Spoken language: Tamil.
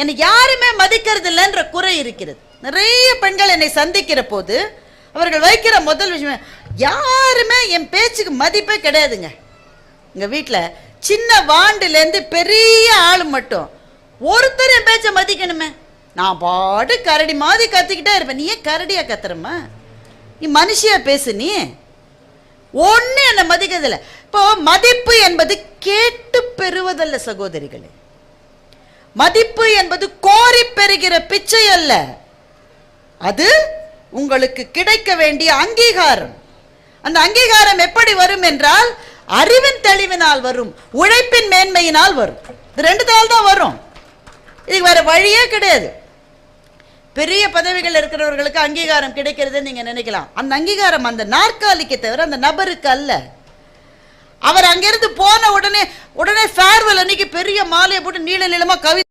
என்னை யாருமே மதிக்கிறது இல்லைன்ற குறை இருக்கிறது. நிறைய பெண்கள் என்னை சந்திக்கிற போது அவர்கள் வைக்கிற முதல் விஷயம், யாருமே என் பேச்சுக்கு மதிப்பே கிடையாதுங்க. எங்கள் வீட்டில் சின்ன வாண்டுலேருந்து பெரிய ஆள் மட்டும் ஒருத்தர் என் பேச்சை மதிக்கணுமே. நான் பாட்டு கரடி மாதிரி கத்திக்கிட்டே இருப்பேன். நீ ஏன் கரடியா கத்துறமா? நீ மனுஷியா பேசு. நீ ஒன்று என்னை மதிக்கிறதில்லை. இப்போ மதிப்பு என்பது கேட்டு பெறுவதல்ல சகோதரிகளே. மதிப்பு என்பது கோரி பெறுகிற பிச்சை அல்ல. அது உங்களுக்கு கிடைக்க வேண்டிய அங்கீகாரம். அந்த அங்கீகாரம் எப்படி வரும் என்றால் அறிவின் தெளிவினால் வரும், உழைப்பின் மேன்மையினால் வரும். இது ரெண்டு நாள் தான் வரும். இதுக்கு வேற வழியே கிடையாது. பெரிய பதவிகள் இருக்கிறவர்களுக்கு அங்கீகாரம் கிடைக்கிறது நீங்க நினைக்கலாம். அந்த அங்கீகாரம் அந்த நாற்காலிக்கு தவிர அந்த நபருக்கு அல்ல. அவர் அங்கிருந்து போன உடனே ஃபேர்வெல் அன்னைக்கு பெரிய மாலையை போட்டு நீள நீளமா கவி